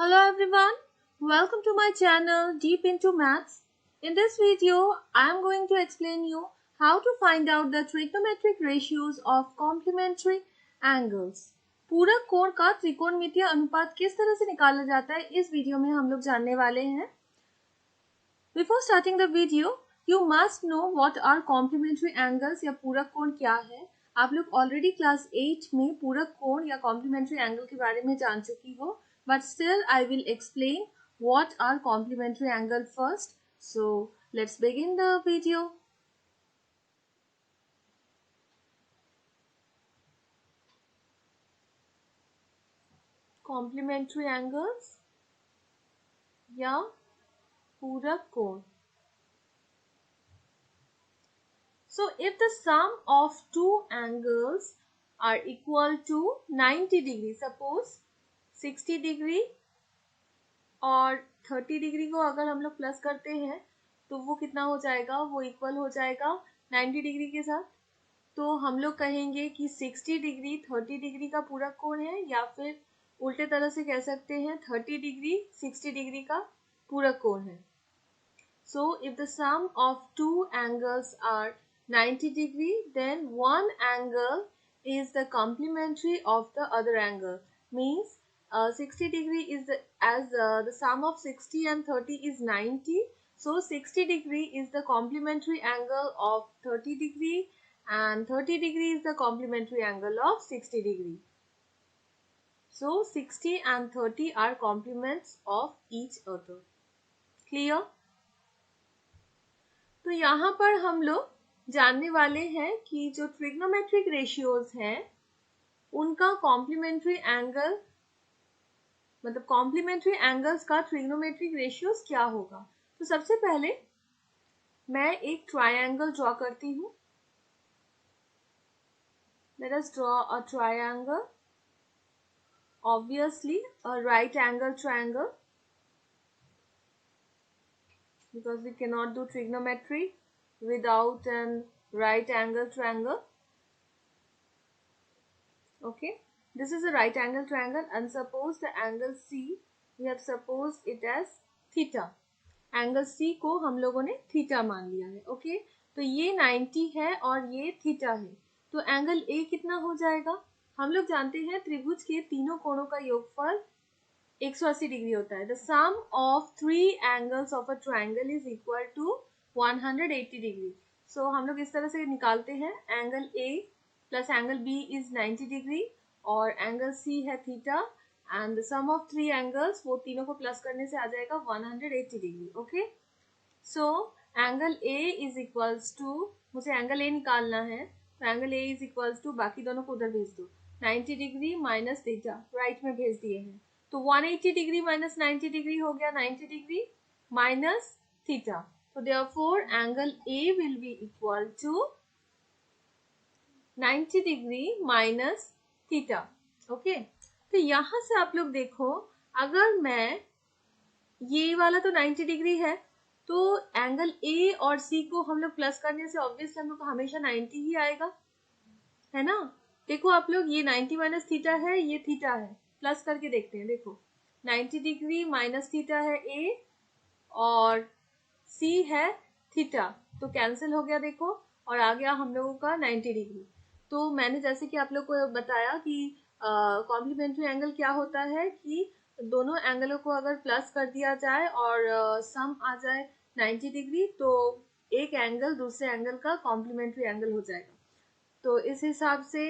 Hello everyone, welcome to my channel Deep into Maths. In this video, I am going to explain you how to find out the trigonometric ratios of complementary angles. पूरक कोण का त्रिकोणमितीय अनुपात किस तरह से निकाला जाता है इस वीडियो में हम लोग जानने वाले हैं. Before starting the video, you must know what are complementary angles या पूरक कोण क्या है. आप लोग ऑलरेडी क्लास 8 में पूरक कोण या कॉम्प्लीमेंट्री एंगल के बारे में जान चुकी हो, but still I will explain what are complementary angle first. So let's begin the video. Complementary angles या पूरक कोण. So if the sum of two angles are equal to 90 degree, suppose 60 degree और 30 डिग्री को अगर हम लोग plus करते हैं तो वो कितना हो जाएगा, वो इक्वल हो जाएगा 90 डिग्री के साथ. तो हम लोग कहेंगे कि 60 डिग्री 30 डिग्री का पूरक कोण है, या फिर उल्टे तरह से कह सकते हैं 30 डिग्री 60 डिग्री का पूरक कोण है. So if the sum of two angles are 90 degree, then one angle is the complementary of the other angle. Means 60 degree is the sum of 60 and 30 is 90. So 60 degree is the complementary angle of 30 degree and 30 degree is the complementary angle of 60 degree. So 60 and 30 are complements of each other. Clear? तो यहाँ पर हम लोग जानने वाले हैं कि जो ट्रिग्नोमेट्रिक रेशियोज हैं उनका कॉम्प्लीमेंट्री एंगल मतलब कॉम्प्लीमेंट्री एंगल्स का ट्रिग्नोमेट्रिक रेशियोज क्या होगा. तो सबसे पहले मैं एक ट्रायंगल ड्रॉ करती हूँ. Let us draw a triangle, obviously a right angle triangle, because we cannot do trigonometry without an right angle triangle. Okay, this is a right angle triangle and suppose the angle C, we have supposed it as theta. Angle C को हम लोगों ने theta मान लिया है. Okay, तो ये 90 है और ये थीटा है. तो एंगल A कितना हो जाएगा. हम लोग जानते हैं त्रिभुज के तीनों कोणों का योगफल 180 डिग्री होता है. The sum of three angles of a triangle is equal to 180 degree. So हम लोग इस तरह से निकालते हैं. Angle A plus angle B is 90 degree और एंगल C है theta and the sum of three angles, वो तीनों को प्लस करने से आ जाएगा 180 degree. Okay, so angle A is equals to, मुझे एंगल A निकालना है, तो angle A is equals to, बाकी दोनों को उधर भेज दो, 90 डिग्री माइनस थीटा, राइट में भेज दिए हैं. तो 180 डिग्री माइनस 90 डिग्री हो गया 90 डिग्री माइनस थीटा. तो therefore angle A will be equal to 90 degree minus theta. Okay, तो यहां से आप लोग देखो, अगर मैं ये वाला तो 90 डिग्री है, तो एंगल A और C को हम लोग प्लस करने से ऑब्वियसली हम लोग को हमेशा 90 ही आएगा, है ना. देखो आप लोग, ये 90 माइनस थीटा है, ये थीटा है, प्लस करके देखते हैं. देखो 90 डिग्री माइनस थीटा है A और C है थीटा, तो कैंसिल हो गया देखो, और आ गया हम लोगों का 90 डिग्री. तो मैंने जैसे कि आप लोग को बताया कि कॉम्प्लीमेंट्री एंगल क्या होता है कि दोनों एंगलों को अगर प्लस कर दिया जाए और सम आ जाए 90 डिग्री, तो एक एंगल दूसरे एंगल का कॉम्प्लीमेंट्री एंगल हो जाएगा. तो इस हिसाब से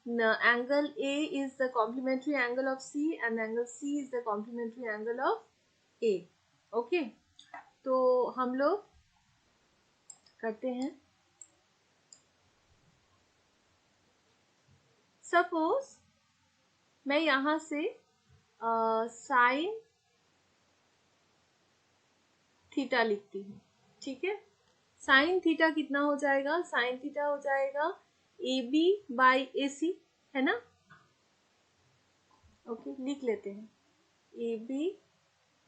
angle A is the complementary angle of C and angle C is the complementary angle of A. Okay, तो हम लोग करते हैं. सपोज मैं यहां से साइन थीटा लिखती हूँ. ठीक है, साइन थीटा कितना हो जाएगा, साइन थीटा हो जाएगा AB बाई AC, है ना. ओके, लिख लेते हैं AB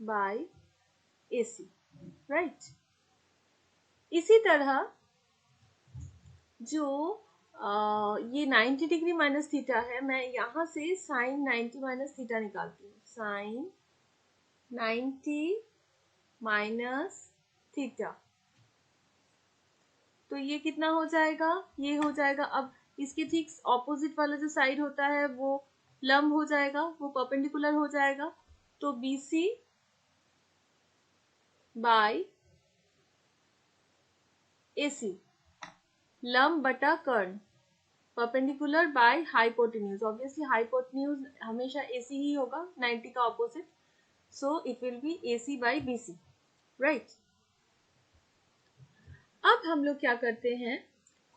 बाई AC, राइट. इसी तरह जो ये 90 डिग्री माइनस थीटा है, मैं यहाँ से साइन 90 माइनस थीटा निकालती हूँ. Sine 90 minus theta. तो ये कितना हो जाएगा, ये हो जाएगा, अब इसके ठीक ऑपोजिट वाला जो साइड होता है वो लंब हो जाएगा, वो परपेंडिकुलर हो जाएगा। तो BC बाय AC, लंब बटा कर्ण, perpendicular by hypotenuse. Obviously hypotenuse हमेशा AC ही होगा, 90 का opposite, so it will be AC by BC, right. अब हम लोग क्या करते हैं,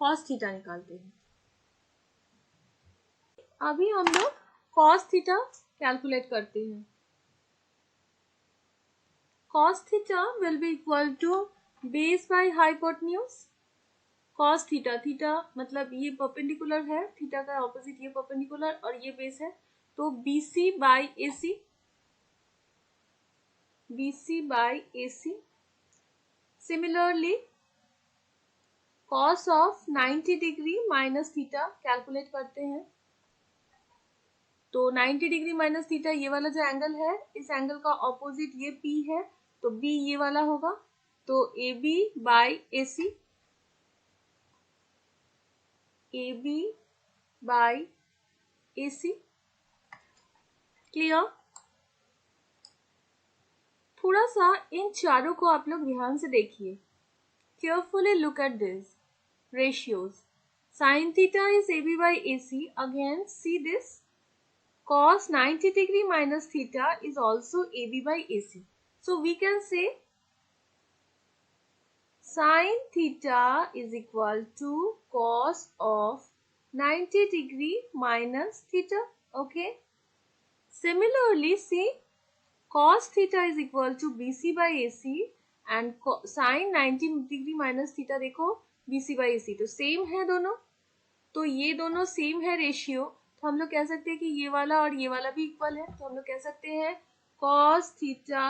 cos थीटा निकालते हैं। अभी हम लोग cos थीटा कैलकुलेट करते हैं। cos theta will be equal to base by hypotenuse. cos theta, theta मतलब ये परपेंडिकुलर है, थीटा का ऑपोजिट ये परपेंडिकुलर और ये बेस है, तो BC by AC, BC by AC। Similarly cos of 90 degree minus theta calculate करते हैं। तो 90 डिग्री माइनस थीटा ये वाला जो एंगल है, इस एंगल का ऑपोजिट ये P है, तो B ये वाला होगा, तो AB by AC, AB by AC। Clear? थोड़ा सा इन चारों को आप लोग ध्यान से देखिए, carefully look at this ratios. Sin theta is AB by AC. Again, see this. Cos 90 degree minus theta is also AB by AC. So we can say sin theta is equal to cos of 90 degree minus theta. Okay. Similarly, see cos theta is equal to BC by AC and sin 90 degree minus theta देखो BC by AC, तो same है दोनों, तो ये दोनों same है ratio, तो हम लोग कह सकते हैं कि ये वाला और ये वाला भी इक्वल है, तो हम लोग कह सकते हैं cos theta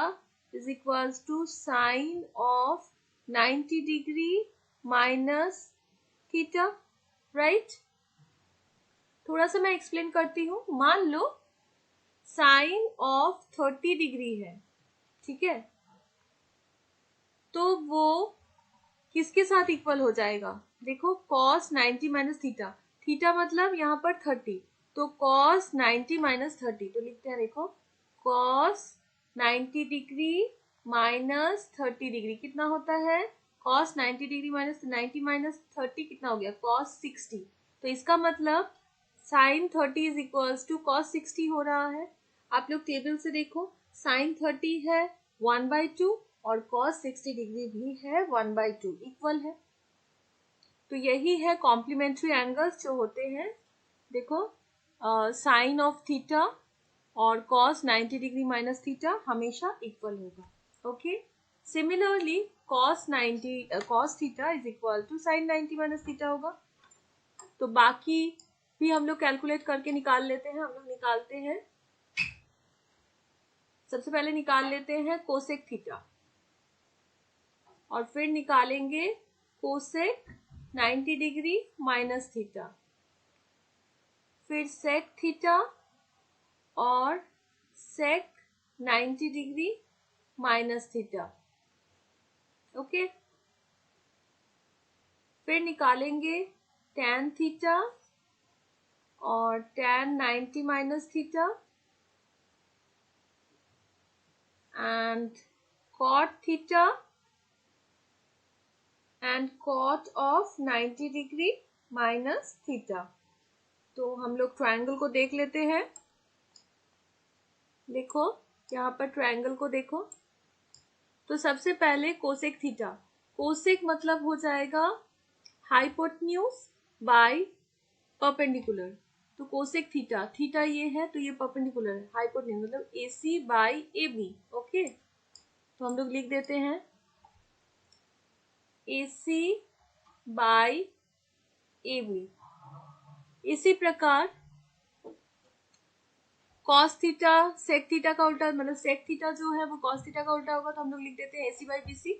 is equal to sine of 90 degree minus theta, right. थोड़ा सा मैं एक्सप्लेन करती हूँ। मान लो साइन ऑफ 30 डिग्री है, ठीक है, तो वो किसके साथ इक्वल हो जाएगा, देखो cos 90 माइनस थीटा, थीटा मतलब यहाँ पर 30, तो cos 90 माइनस 30, तो लिखते हैं देखो cos 90 डिग्री माइनस 30 डिग्री कितना होता है, cos 90 डिग्री माइनस 90 माइनस 30 कितना हो गया, cos 60। तो इसका मतलब sin 30 is equals to cos 60 हो रहा है। आप लोग टेबल से देखो, sin 30 है 1/2 और cos 60 डिग्री भी है 1/2, इक्वल है। तो यही है कॉम्प्लीमेंट्री एंगल्स जो होते हैं, देखो साइन ऑफ थीटा और cos 90 डिग्री माइनस थीटा हमेशा इक्वल होगा। Okay, similarly cos theta is equal to sin 90 minus theta होगा। तो बाकी भी हम लोग कैलकुलेट करके निकाल लेते हैं। हम लोग निकालते हैं, सबसे पहले निकाल लेते हैं कोसेक थीटा और फिर निकालेंगे कोसेक 90 डिग्री माइनस थीटा, फिर सेक थीटा और सेक 90 डिग्री माइनस थीटा। ओके, फिर निकालेंगे tan थीटा और tan 90 minus theta and cot theta and cot of 90 degree minus theta. तो हम लोग ट्रायंगल को देख लेते हैं। देखो यहाँ पर ट्रायंगल को देखो, तो सबसे पहले कोसेक थीटा, कोसेक मतलब हो जाएगा हाइपोटेन्यूज बाय परपेंडिकुलर, तो कोसेक थीटा, थीटा ये है तो ये परपेंडिकुलर है, हाइपोटेन्यूज मतलब AC बाय AB। ओके, तो हम लोग लिख देते हैं AC बाय AB। इसी प्रकार cos थीटा sec थीटा का उल्टा, मतलब sec थीटा जो है वो cos थीटा का उल्टा होगा, तो हम लोग लिख देते हैं AC by BC,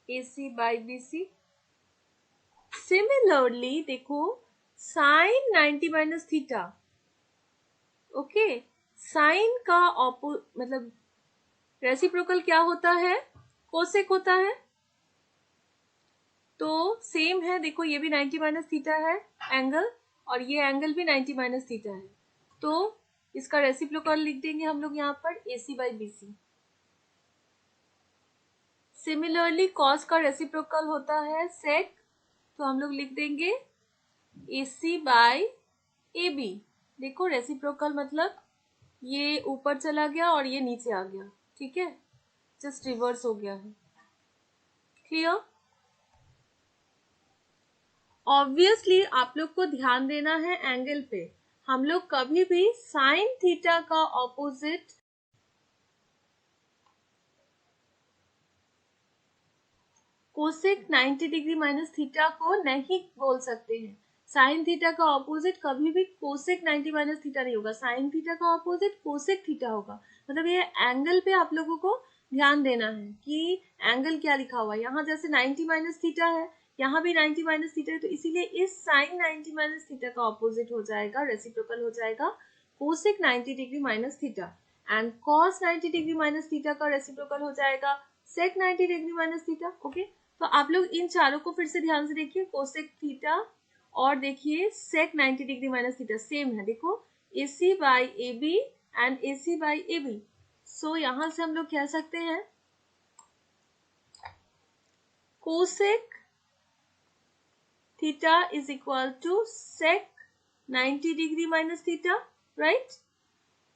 AC by BC। Similarly देखो sin 90 minus theta, okay, sine का मतलब रेसिप्रोकल क्या होता है? कोसेक होता है। तो सेम है, देखो ये भी 90 माइनस थीटा है एंगल, और ये एंगल भी 90 माइनस थीटा है। तो इसका रेसिप्रोकल लिख देंगे हम लोग यहाँ पर AC by BC। Similarly cos का रेसिप्रोकल होता है सेक, तो हम लोग लिख देंगे AC बाई AB। देखो रेसिप्रोकल मतलब ये ऊपर चला गया और ये नीचे आ गया, ठीक है, जस्ट रिवर्स हो गया है। क्लियर? ऑब्वियसली आप लोग को ध्यान देना है एंगल पे। हम लोग कभी भी साइन थीटा का opposite cosec 90 degree minus theta को नहीं बोल सकते हैं। साइन थीटा का ऑपोजिट कभी भी कोसेक 90 माइनस थीटा नहीं होगा। साइन थीटा का ऑपोजिट कोसेक थीटा होगा। मतलब ये एंगल पे आप लोगों को ध्यान देना है कि एंगल क्या लिखा हुआ है। यहाँ जैसे 90 माइनस थीटा है, यहाँ भी 90 माइनस थीटा है, तो इसीलिए इस साइन 90 माइनस थीटा का ऑपोजिट हो जाएगा, रेसिप्रोकल हो जाएगा cosec 90 degree minus theta, and cos 90 degree minus theta का रेसिप्रोकल हो जाएगा सेक 90 डिग्री माइनस थीटा। ओके, तो आप लोग इन चारों को फिर से ध्यान से देखिए, कोसेक थीटा और देखिए sec 90 degree minus theta same है। देखो AC by AB and AC by AB। So यहां से हम लोग कह सकते हैं cosec theta is equal to sec 90 degree minus theta, right.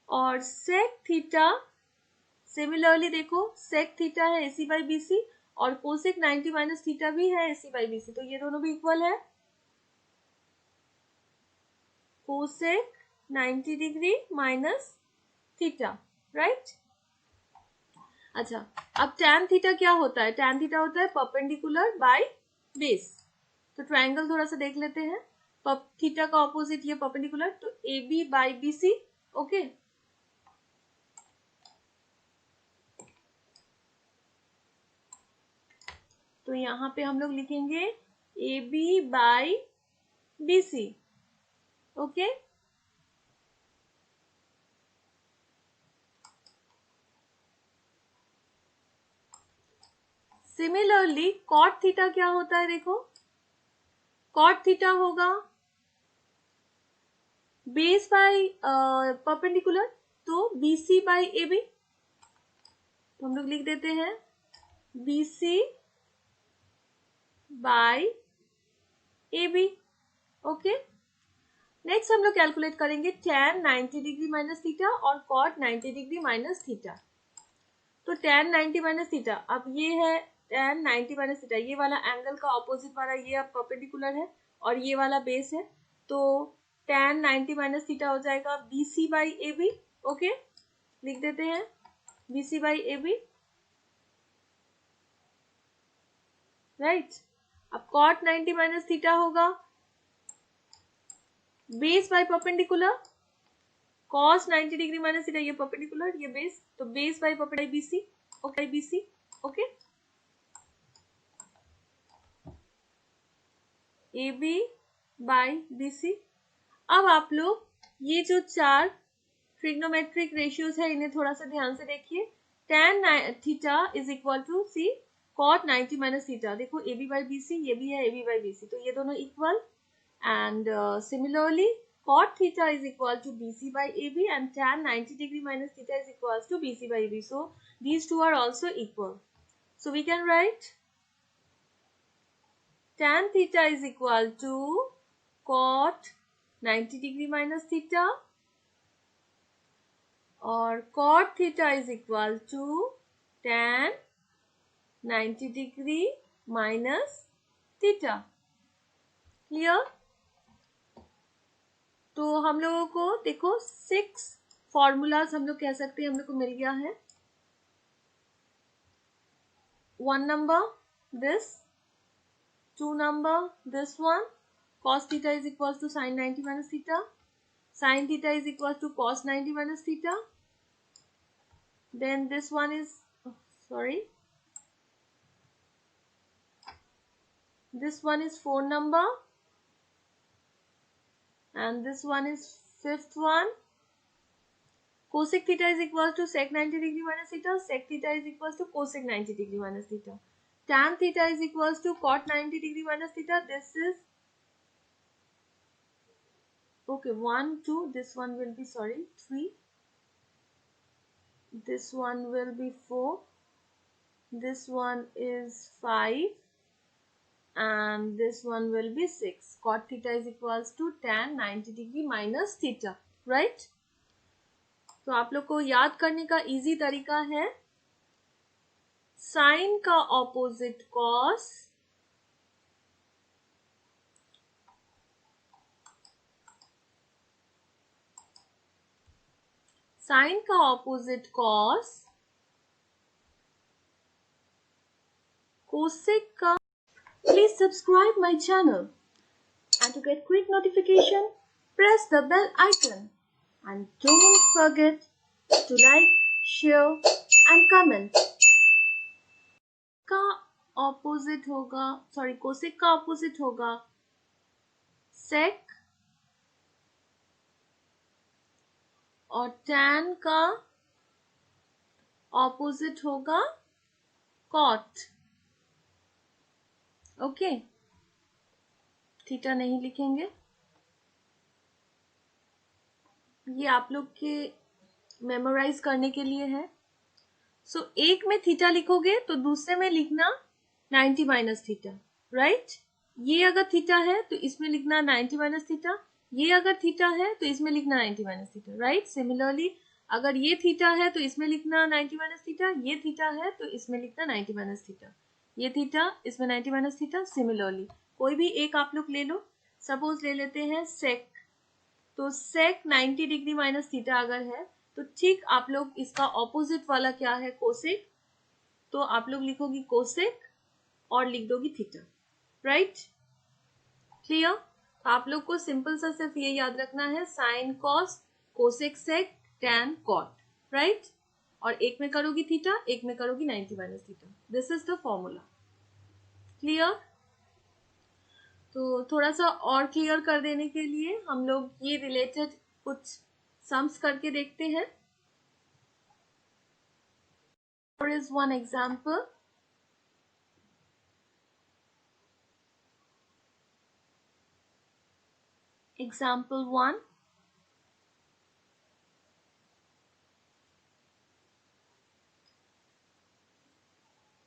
और सेक थीटा सिमिलरली देखो सेक थीटा है AC बाई BC और कोसेक 90 माइनस थीटा भी है AC बाई BC, तो ये दोनों भी इक्वल है। Cosec 90 degree minus theta, right. अच्छा, अब tan थीटा क्या होता है? tan थीटा होता है परपेंडिकुलर बाय बेस। तो ट्रायंगल थोड़ा सा देख लेते हैं। थीटा का ऑपोजिट ये परपेंडिकुलर, तो AB बाई BC। ओके, तो यहाँ पे हम लोग लिखेंगे AB by BC। Okay, similarly cot theta क्या होता है? देखो कॉट थीटा होगा बेस बाई परपेंडिकुलर, तो BC बाई AB। तो हम लोग लिख देते हैं BC by AB। Okay, next हम लोग कैलकुलेट करेंगे tan 90 डिग्री माइनस थीटा और cot 90 डिग्री माइनस थीटा। तो tan 90 माइनस थीटा, अब ये है tan 90 माइनस थीटा, ये वाला एंगल का ऑपोजिट वाला ये अब परपेंडिकुलर है और ये वाला बेस है, तो tan 90 माइनस थीटा हो जाएगा BC बाई AB। ओके, लिख देते हैं BC बाई AB, राइट। अब cot 90 माइनस थीटा होगा base by perpendicular, cos 90 degree minus theta, ये परपेंडिकुलर ये बेस, तो base by perpendicular BC। Okay BC। Okay, AB by BC। अब आप लोग ये जो चार ट्रिग्नोमेट्रिक रेशियोज है इन्हें थोड़ा सा ध्यान से देखिए। tan theta is equal to सी cot 90 माइनस थीटा। देखो AB बाई BC, ये भी है AB बाई BC, तो ये दोनों equal. And similarly cot theta is equal to BC by AB and tan 90 degree minus theta is equals to BC by AB. So these two are also equal. So we can write tan theta is equal to cot 90 degree minus theta or cot theta is equal to tan 90 degree minus theta. Clear? तो हम लोगों को देखो 6 formulas हम लोग कह सकते हैं हम लोग को मिल गया है। 1 number this, 2 number this one, cos theta is equals to sin 90 minus theta, sin theta is equals to cos 90 minus theta, then this one is this one is 4 number, and this one is 5th one, cosec theta is equal to sec 90 degree minus theta, sec theta is equal to cosec 90 degree minus theta, tan theta is equal to cot 90 degree minus theta. This is okay, 1 2, this one will be 3, this one will be 4, this one is 5, and this one will be 6. Cot theta is equals to tan 90 degree minus theta, right? तो आप लोग को याद करने का easy तरीका है, sign का ऑपोजिट कॉस, साइन का ऑपोजिट कॉस, कोसेक का. Please subscribe my channel and to get quick notification, press the bell icon and don't forget to like, share and comment. का ऑपोजिट होगा, कोसेक का opposite होगा सेक, और tan का opposite होगा cot. Okay, theta नहीं लिखेंगे, ये आप लोग के मेमोराइज करने के लिए है. सो एक में थीटा लिखोगे तो दूसरे में लिखना 90 माइनस थीटा, राइट? ये अगर थीटा है तो इसमें लिखना 90 माइनस थीटा, ये अगर थीटा है तो इसमें लिखना 90 माइनस थीटा, राइट? सिमिलरली अगर ये थीटा है तो इसमें लिखना 90 माइनस थीटा, ये थीटा है तो इसमें लिखना 90 माइनस थीटा, ये थीटा इसमें 90 माइनस थीटा. सिमिलरली कोई भी एक आप लोग ले लो, सपोज ले लेते हैं सेक, तो सेक 90 डिग्री माइनस थीटा अगर है तो ठीक आप लोग इसका ऑपोजिट वाला क्या है कोसेक, तो आप लोग लिखोगी कोसेक और लिख दोगी थीटा, राइट? क्लियर? आप लोग को सिंपल सा सिर्फ ये याद रखना है, sine cos, cosec sec, tan cot, right? और एक में करोगी थीटा, एक में करोगी 90 minus theta. This is the formula. Clear? तो थोड़ा सा और क्लियर कर देने के लिए हम लोग ये रिलेटेड कुछ सम्स करके देखते हैं. Here is one example. Example 1.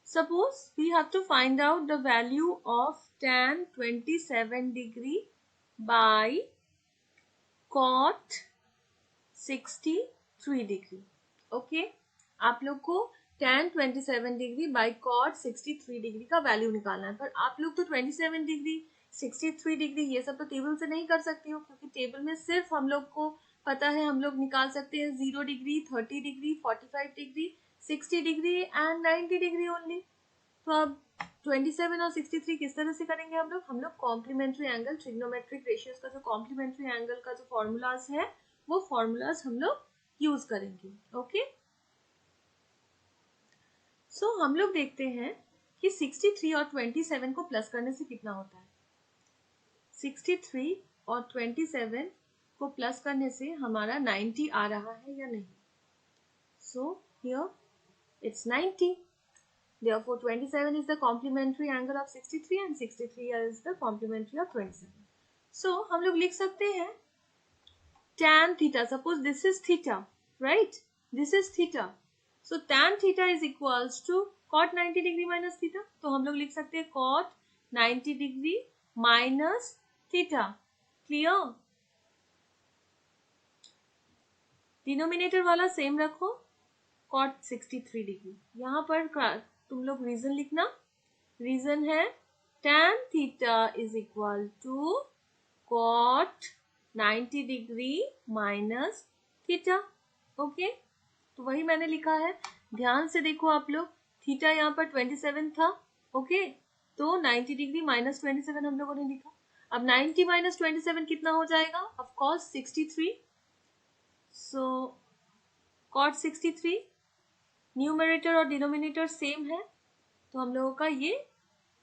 Suppose we have to find out the value of tan 27 degree by cot 63 degree. Okay? आप लोग को tan 27 degree by cot 63 degree का वैल्यू निकालना है, पर आप लोग तो 27 डिग्री 63 डिग्री ये सब तो टेबल से नहीं कर सकती हो, क्योंकि टेबल में सिर्फ हम लोग को पता है, हम लोग निकाल सकते हैं 0 degree, 30 degree, 45 degree, 60 degree and 90 degree only. तो अब 27 और 63 किस तरह से करेंगे हम लोग कॉम्प्लीमेंट्री एंगल, ट्रिग्नोमेट्रिक रेशियोज का जो कॉम्प्लीमेंट्री एंगल का जो फॉर्मूलाज है वो फॉर्मूलाज हम लोग यूज करेंगे. ओके, सो हम लोग देखते हैं कि 63 और 27 को प्लस करने से कितना होता है. 63 और 27 को प्लस करने से हमारा 90 आ रहा है या नहीं. So here it's 90. Therefore, 27 is the complementary angle of 63 and 63 is the complementary of 27. So, हम लोग लिख सकते हैं tan theta. Suppose this is theta, right? This is theta. So, tan theta is equals to cot 90 degree minus theta. तो हम लोग लिख सकते हैं cot 90 degree minus theta. Clear? Denominator वाला same रखो, cot 63 degree. यहाँ पर तुम लोग रीजन लिखना. रीजन है tan theta is equal to cot 90 degree minus theta. Okay, तो वही मैंने लिखा है. ध्यान से देखो आप लोग, थीटा यहाँ पर 27 था. ओके, तो 90 डिग्री माइनस 27 हम लोगों ने लिखा. अब 90 माइनस 27 कितना हो जाएगा? Of course 63. So cot 63, numerator और डिनोमिनेटर सेम है, तो हम लोगों का ये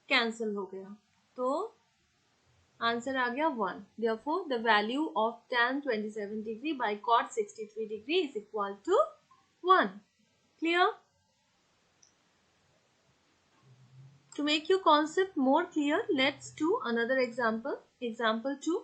कैंसिल हो गया. तो आंसर आ गया 1. Therefore, the value of tan 27 degree by cot 63 degree is equal to 1. Clear? To make your concept more clear, let's do another example. Example 2.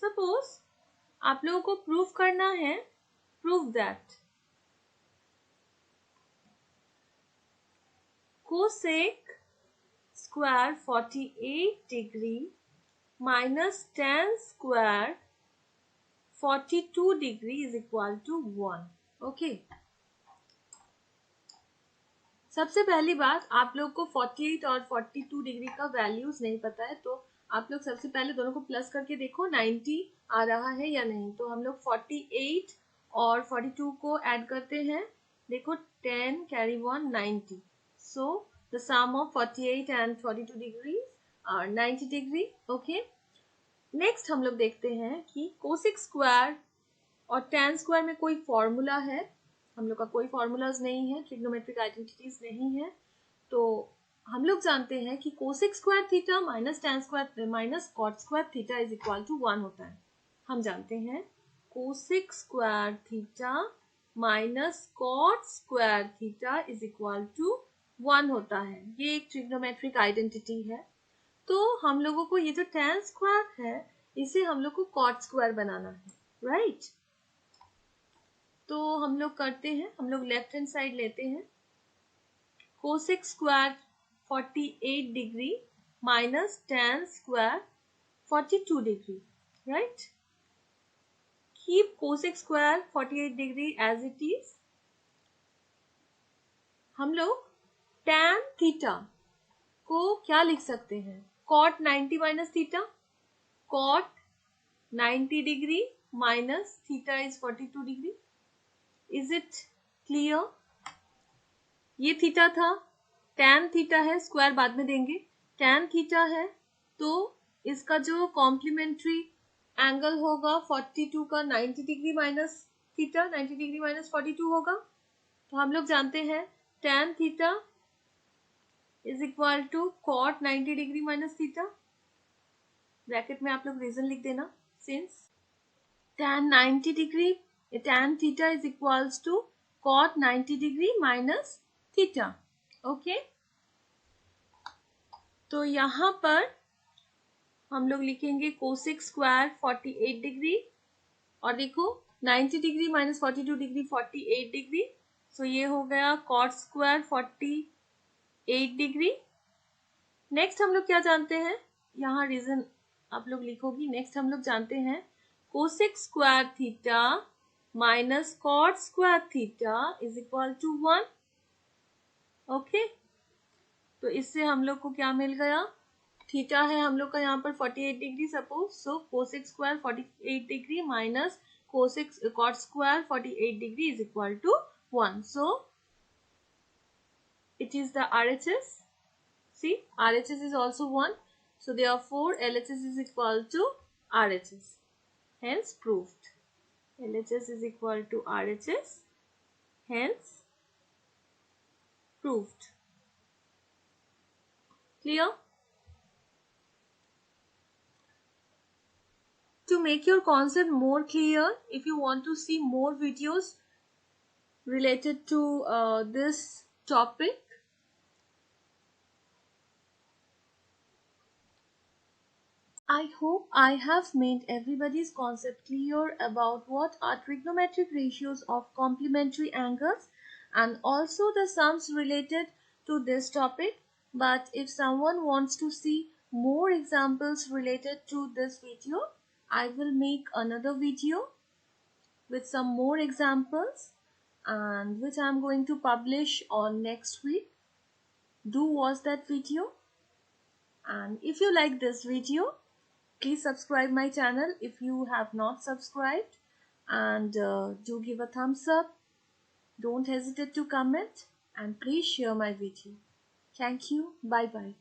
Suppose आप लोगों को प्रूफ करना है, prove that cosec square 48 degree minus tan square 42 degree is equal to 1. Okay. सबसे पहली बात, आप लोग को 48 और 42 डिग्री का वैल्यूज नहीं पता है, तो आप लोग सबसे पहले दोनों को प्लस करके देखो 90 आ रहा है या नहीं. तो हम लोग 48 और 42 को ऐड करते हैं. देखो 10 carry 1 90. So the sum of 48 and 42 degree are 90 degree. Okay. Next हम लोग देखते हैं कि कोसेक स्क्वायर और टैन स्क्वायर में कोई फॉर्मूला है. हम लोग का कोई फॉर्मूलाज नहीं है, ट्रिग्नोमेट्रिक आइडेंटिटीज नहीं है. तो हम लोग जानते हैं कि cosec square theta minus tan square minus cot square theta is equal to 1 होता है. हम जानते हैं cosec square theta minus cot square theta is equal to 1 होता है. ये एक ट्रिग्नोमेट्रिक आइडेंटिटी है. तो हम लोगों को ये जो टैन स्क्वायर है इसे हम लोग को कॉट स्क्वायर बनाना है, राइट? तो हम लोग करते हैं, हम लोग लेफ्ट हैंड साइड लेते हैं. Cosec square 48 degree minus tan square 42 degree, right? Keep cosec square 48 degree as it is. हम लोग टैन थीटा को क्या लिख सकते हैं? Cot 90 minus theta. Cot 90 degree minus theta is 42 degree. Is it clear? ये थीटा था, टैन थीटा है, स्क्वायर बाद में देंगे. टैन थीटा है तो इसका जो कॉम्प्लीमेंट्री एंगल होगा 42 का 90 degree minus theta, 90 degree minus 42 होगा. तो हम लोग जानते हैं tan theta is equal to cot 90 degree minus theta. Bracket में आप लोग रीजन लिख देना. Since tan 90 degree tan theta is equals to cot 90 degree minus theta. Okay. तो यहां पर हम लोग लिखेंगे कोसेक स्क्वायर 48 डिग्री और देखो 90 डिग्री माइनस 42 डिग्री 48 डिग्री. सो ये हो गया कॉट स्क्वायर 48 डिग्री. नेक्स्ट हम लोग क्या जानते हैं, यहाँ रीजन आप लोग लिखोगी. नेक्स्ट हम लोग जानते हैं cosec square theta minus cot square theta is equal to 1. Okay. तो इससे हम लोग को क्या मिल गया? थीटा है हम लोग का यहाँ पर 48 degree suppose. So cosec square 48 degree minus cosec cot square 48 degree is equal to 1. So it is the RHS. See, RHS is also 1. So therefore LHS is equal to RHS. Hence proved. LHS is equal to RHS. Hence proved. Clear? To make your concept more clear, if you want to see more videos related to this topic, I hope I have made everybody's concept clear about what are trigonometric ratios of complementary angles and also the sums related to this topic. But if someone wants to see more examples related to this video, I will make another video with some more examples and which I am going to publish on next week. Do watch that video. And if you like this video, please subscribe my channel if you have not subscribed, and do give a thumbs up. Don't hesitate to comment and please share my video. Thank you. Bye bye.